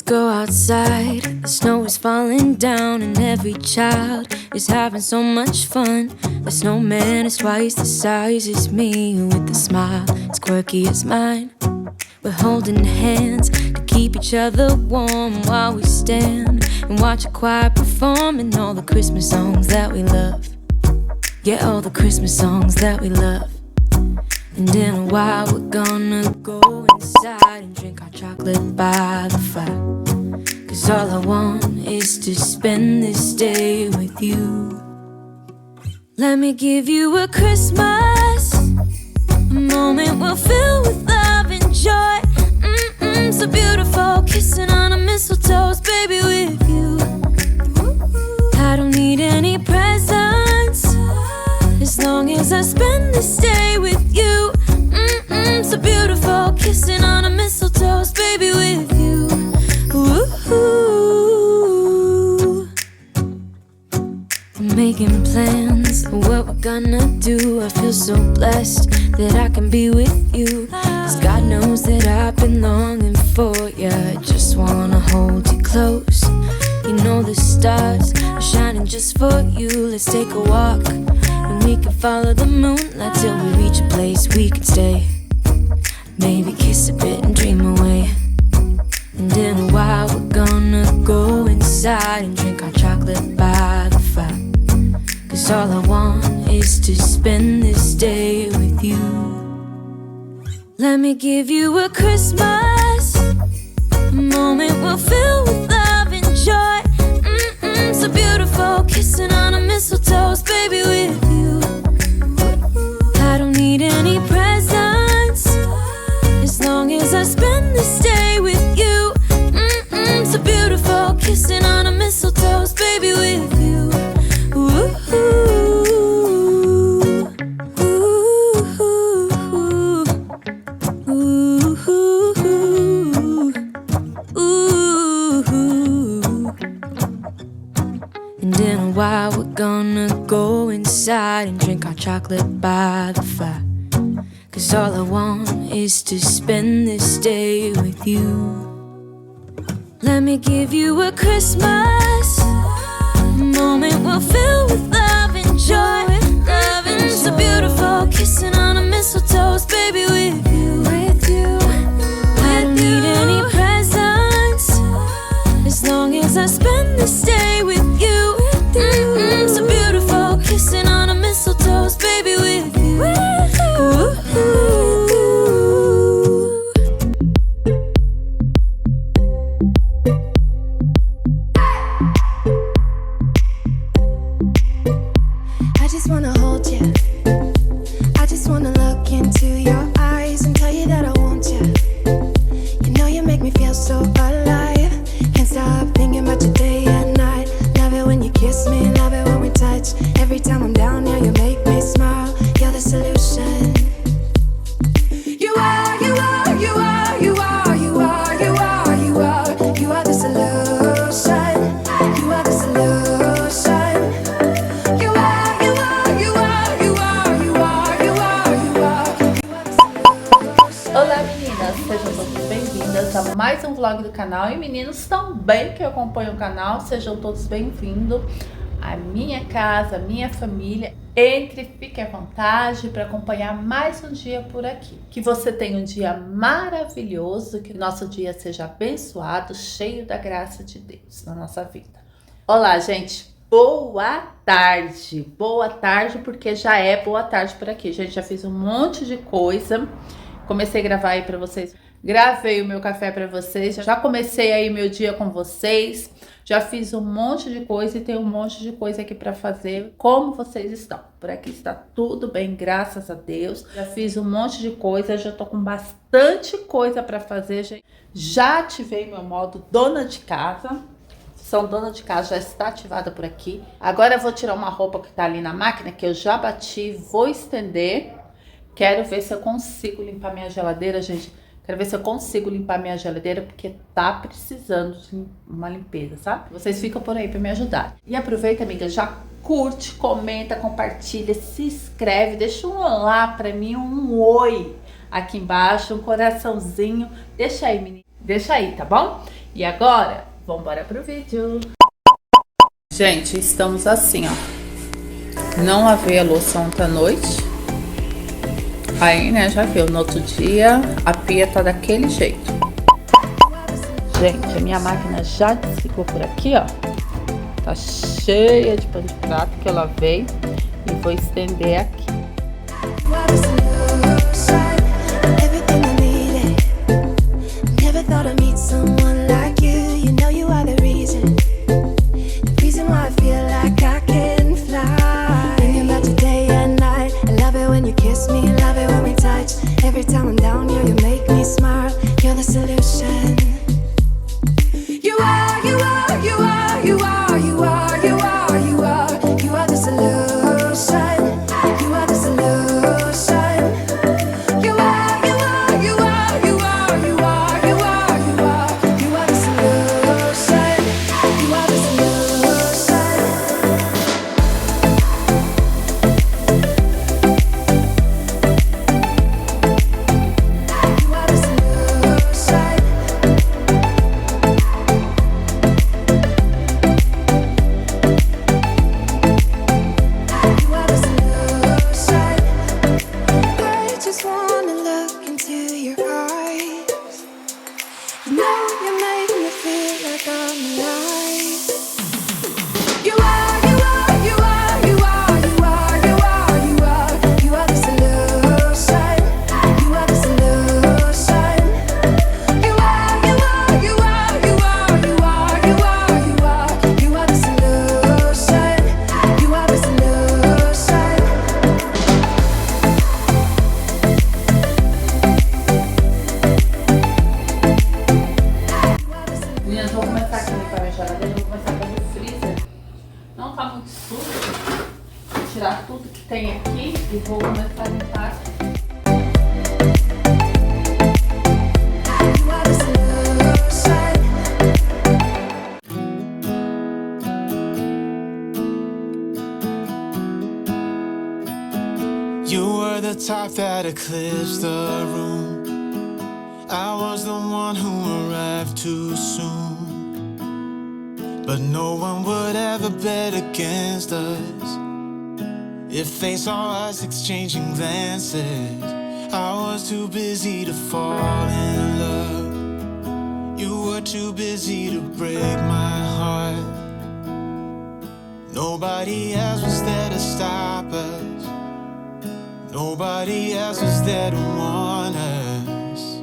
go outside. The snow is falling down and every child is having so much fun. The snowman is twice the size as me, with a smile as quirky as mine. We're holding hands to keep each other warm while we stand and watch a choir performing all the Christmas songs that we love. Yeah, all the Christmas songs that we love. And in a while we're gonna go inside and drink our chocolate by the fire. 'Cause all I want is to spend this day with you. Let me give you a Christmas, a moment we'll fill with love and joy. So beautiful, kissing on a mistletoe, baby, with you. I don't need any presents, as long as I spend this day with you. So beautiful, kissing on a mistletoe, baby, with you. Ooh. I'm making plans of what we're gonna do. I feel so blessed that I can be with you, 'cause God knows that I've been longing for you. I just wanna hold you close. You know the stars are shining just for you. Let's take a walk and we can follow the moonlight till we reach a place we can stay. Maybe kiss a bit and dream away. And in a while we're gonna go inside and drink our chocolate by the fire. 'Cause all I want is to spend this day with you. Let me give you a Christmas, a moment we'll fill with love and joy. So beautiful, kissing on a mistletoe, baby, with you. I don't need any presents, as long as I spend this day with you. So beautiful, kissing on a mistletoe, baby, with you. Ooh. And in a while we're gonna go inside and drink our chocolate by the fire. 'Cause all I want is to spend this day with you. Let me give you a Christmas, a moment we'll fill with love and joy. Love and so beautiful, kissing on a mistletoe, baby, with you. I don't need any presents, as long as I spend this day with you. So beautiful, kissing on a mistletoe, baby, with you. Ooh. I just wanna hold you. I just wanna look into your eyes and tell you that I want you. You know you make me feel so alive. Can't stop thinking about you day and night. Love it when you kiss me, love it when we touch. Every time I'm down, yeah, you make me smile. You're the solution. You are, you are, you are, you are, you are, you are, you are. You are the solution. You are the solution. You are, you are, you are, you are, you are, you are, you are. Olá meninas, sejam todas bem-vindas a mais um vlog do canal. E meninos também que acompanham o canal, sejam todos bem-vindos à minha casa, à minha família. Entre, fique à vontade para acompanhar mais um dia por aqui. Que você tenha um dia maravilhoso, que nosso dia seja abençoado, cheio da graça de Deus na nossa vida. Olá, gente. Boa tarde, porque já é boa tarde por aqui. Gente, já fiz um monte de coisa. Comecei a gravar aí pra vocês. Gravei o meu café pra vocês. Já comecei aí meu dia com vocês. Já fiz um monte de coisa e tem um monte de coisa aqui pra fazer. Como vocês estão? Por aqui está tudo bem, graças a Deus. Já fiz um monte de coisa. Já tô com bastante coisa pra fazer, gente. Já ativei meu modo dona de casa. Opção dona de casa já está ativada por aqui. Agora eu vou tirar uma roupa que tá ali na máquina, que eu já bati, vou estender. Quero ver se eu consigo limpar minha geladeira, gente. Quero ver se eu consigo limpar minha geladeira, porque tá precisando de uma limpeza, sabe? Vocês ficam por aí pra me ajudar. E aproveita, amiga, já curte, comenta, compartilha, se inscreve, deixa um olá pra mim, um oi aqui embaixo, um coraçãozinho. Deixa aí, menina. Deixa aí, tá bom? E agora, vamos embora pro vídeo. Gente, estamos assim, ó. Não lavei a louça ontem à noite. Aí, né, já viu, no outro dia a pia tá daquele jeito. Gente, a minha máquina já desligou por aqui, ó. Tá cheia de pano de prato que eu lavei. E vou estender aqui. Tirar tudo que tem aqui e vou começar a limpar. You were the top that eclipsed the room. I was the one who arrived too soon. But no one would ever bet against us. If they saw us exchanging glances, I was too busy to fall in love. You were too busy to break my heart. Nobody else was there to stop us. Nobody else was there to warn us.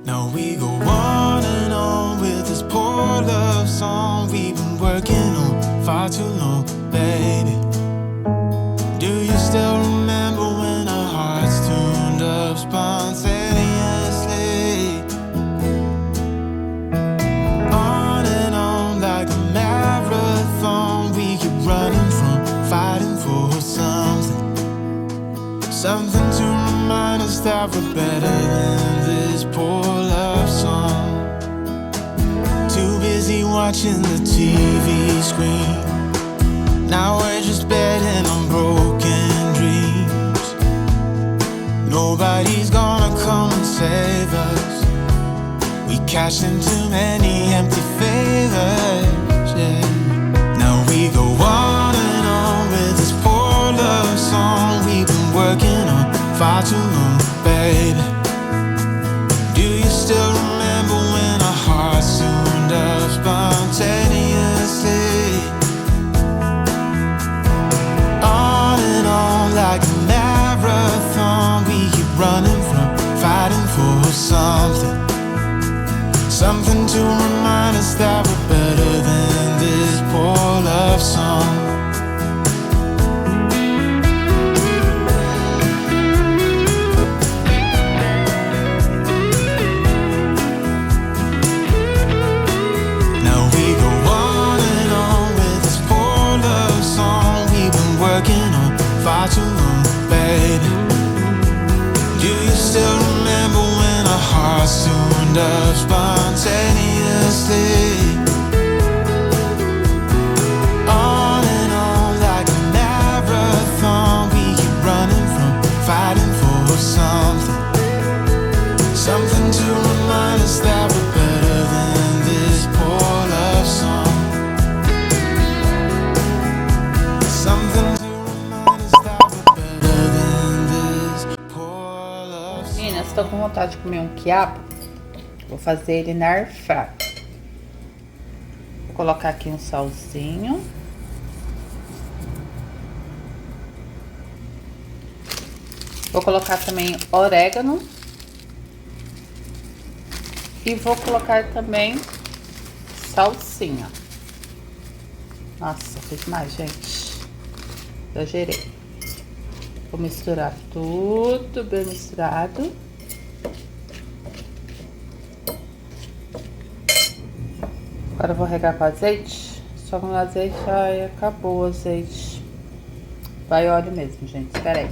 Now we go on and on with this poor love song we've been working on far too long, baby. Do you still remember when our hearts tuned up spontaneously? On and on like a marathon, we keep running from fighting for something. Something to remind us that we're better than this poor love song. Too busy watching the TV screen. Now we're just betting on broken dreams. Nobody's gonna come and save us. We cashed in too many empty favors, yeah. Now we go on and on with this poor love song we've been working on far too long, baby. Do you still remember when our hearts tuned up spontaneously? Like a marathon, we keep running from fighting for something. Something to remind us that we're better than this poor love song. Now we go on and on with this poor love song we've been working on far too long, baby. Do you still remember when our hearts tuned up spontaneously? On and on like a marathon, we keep running from fighting for something. Something to remind us that we're better than this. tô com vontade de comer um quiabo, vou fazer ele na air fryer. Vou colocar aqui um salzinho. Vou colocar também orégano. E vou colocar também salsinha. Nossa, fiz mais, gente. Exagerei. Vou misturar tudo bem misturado. Agora eu vou regar com azeite. Só com azeite, ai, acabou o azeite. Vai óleo mesmo, gente. Espera aí.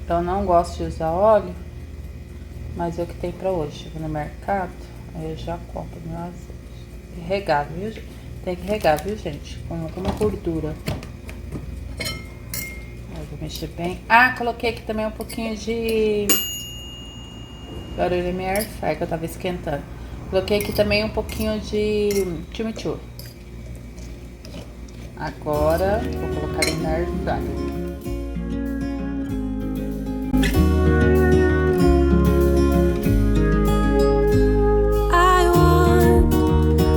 Eu não gosto de usar óleo, mas é o que tem pra hoje. Eu vou no mercado, aí eu já compro meu azeite. E regar, viu? Tem que regar, viu, gente? Com alguma gordura. Aí vou mexer bem. Ah, coloquei aqui também um pouquinho de... Agora eu minha air fryer, que eu tava esquentando. Coloquei aqui também um pouquinho de chimichurri. Agora vou colocar ele na air fryer.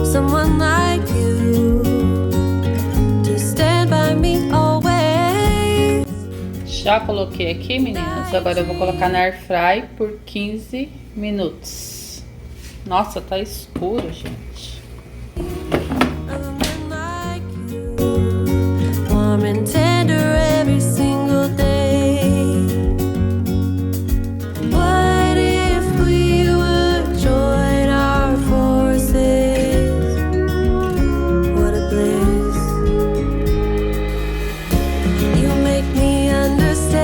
Someone like you to stand by me always. Já coloquei aqui, meninas. Agora eu vou colocar na air fry por 15 minutos. Nossa, tá escuro, gente. Warm and tender every single day. What if we would join our forces? What a bliss. You make me understand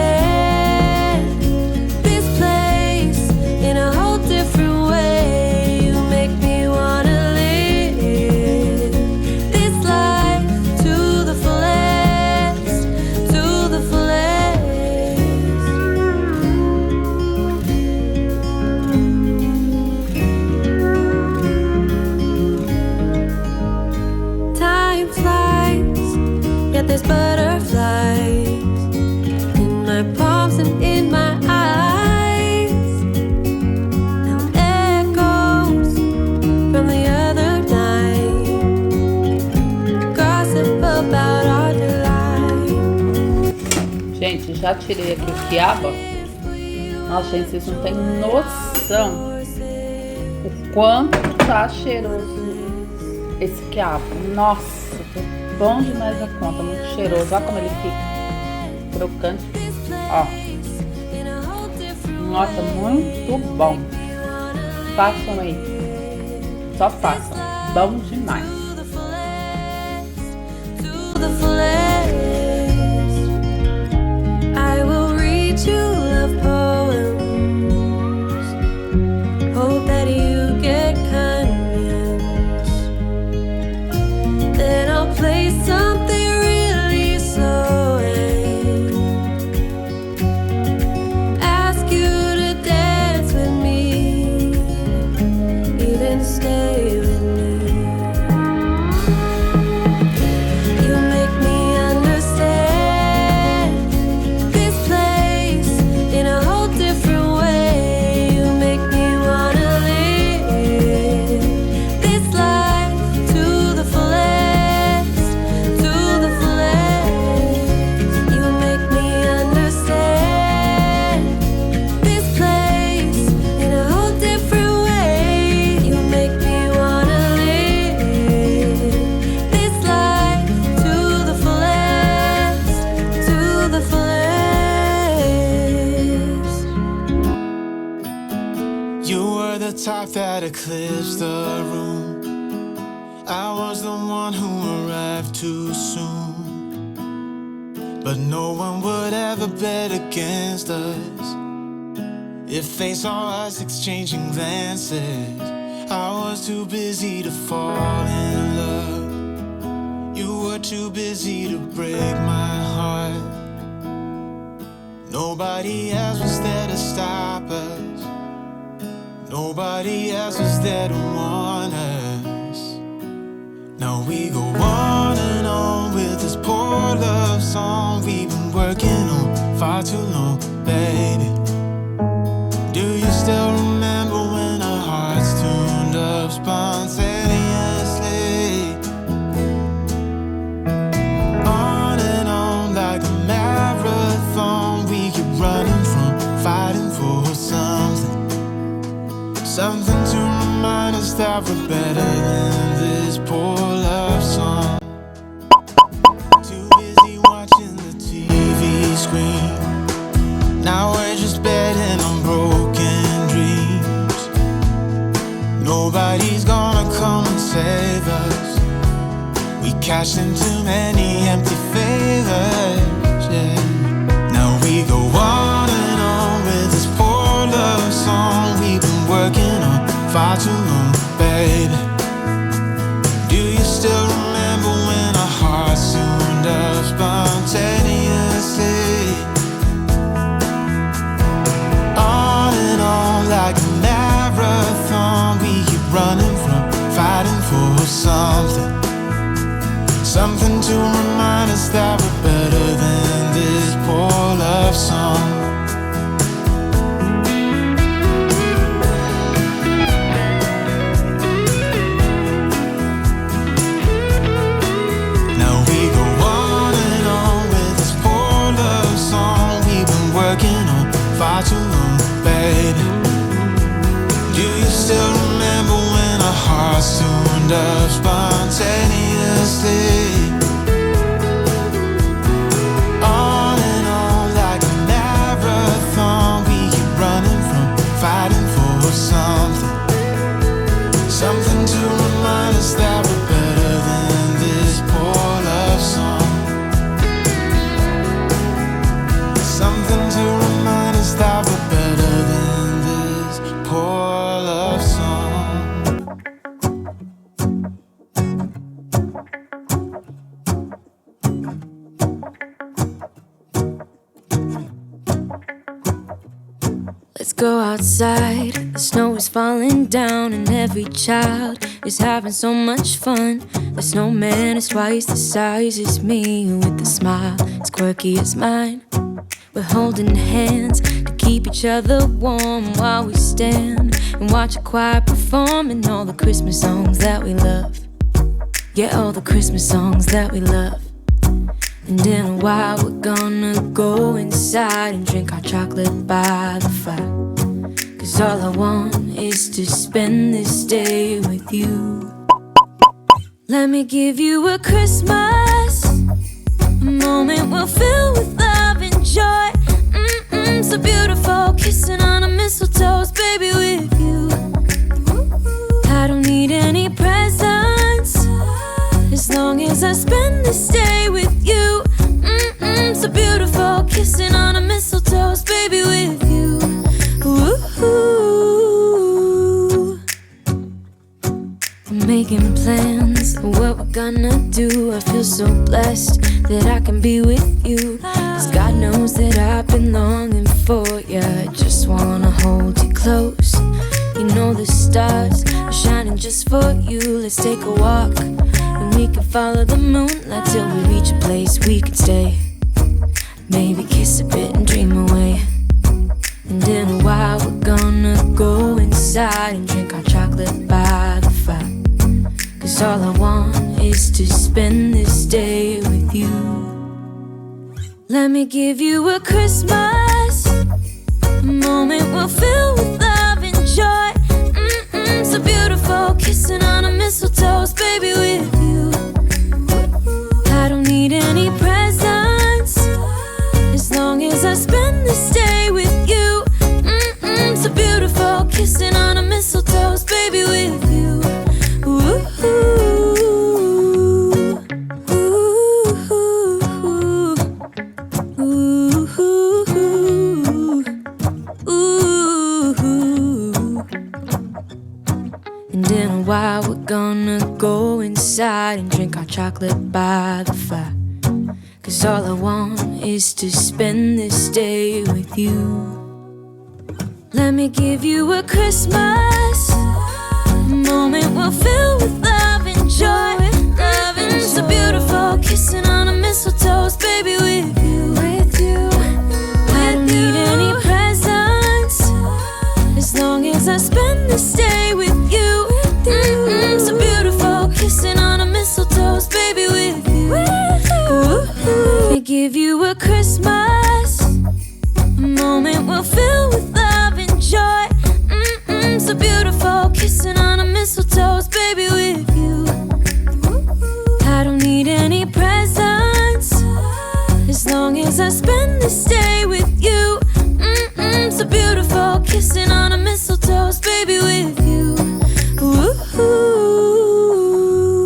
this place in a whole different way. You make me wanna live this life to the fullest, to the fullest. Time flies, yet there's butterflies in my palms and in my eyes. And echoes from the other night gossip about our delight. Gente, já tirei aqui o quiabo. Nossa, gente, vocês não têm noção o quanto tá cheiroso esse quiabo. Nossa, tá bom demais a conta, muito cheiroso. Olha como ele fica crocante. Ó. Nossa, muito bom. Façam aí. Só façam. Bom demais. To the fullest, I will read you love poems. Hope that you get convinced. Then I'll play something really slow and ask you to dance with me, even stay with me. You make me understand this place in a whole different way. You make me wanna live this life to the fullest, to the fullest. You make me understand this place in a whole different way. You make me wanna live this life to the fullest, to the fullest. You were the top that eclipsed the room. I was the one who arrived too soon. But no one would ever bet against us. If they saw us exchanging glances, I was too busy to fall in love. You were too busy to break my heart. Nobody else was there to stop us. Nobody else was there to warn us. Now we go on and on with this poor love song we've been working on far too long. cashed in too many empty favors, yeah. Now we go on and on with this poor love song we've been working on far too long, baby. Do you still remember when our hearts tuned up spontaneously? On and on like a marathon, we keep running from fighting for something. Something to remind us that we're better than this poor love song. Now we go on and on with this poor love song we've been working on far too long, baby. Do you still remember when our hearts tuned up spontaneously? On and on like a marathon, we keep running from fighting for something. Something to remind us that we're better than this poor love song. Something to remind us that we're better than this poor love song. Let's go outside, the snow is falling down and every child is having so much fun. The snowman is twice the size as me, with a smile as quirky as mine. We're holding hands to keep each other warm while we stand and watch a choir performing all the Christmas songs that we love. Yeah, all the Christmas songs that we love. And in a while we're gonna go inside and drink our chocolate by the fire. 'Cause all I want is to spend this day with you. Let me give you a Christmas, a moment we'll fill with love and joy. So beautiful, kissing on a mistletoe, baby, with you. I don't need any presents, as long as I spend this day with you. So beautiful, kissing on a mistletoe, baby, with you. Ooh. I'm making plans for what we're gonna do. I feel so blessed that I can be with you, 'cause God knows that I've been longing for you. I just wanna hold you close. You know the stars are shining just for you. Let's take a walk and we can follow the moonlight till we reach a place we can stay. Maybe kiss a bit and dream away. And in a while we're gonna go inside and drink our chocolate by the fire. 'Cause all I want is to spend this day with you. Let me give you a Christmas, a moment we'll fill with love and joy. So beautiful, kissing on a mistletoe, baby, with you. I don't need any presents, as long as I spend this day with you. So beautiful, kissing on a mistletoe, baby, with you. Ooh. And in a while we're gonna go inside and drink our chocolate by the fire. 'Cause all I want is to spend this day with you. Let me give you a Christmas, a moment we'll fill with love and joy. Love and so beautiful, kissing on a mistletoe, baby, with you. I don't need any presents, as long as I spend this day with you. So beautiful, kissing on a mistletoe, baby, with you. Let me give you a Christmas,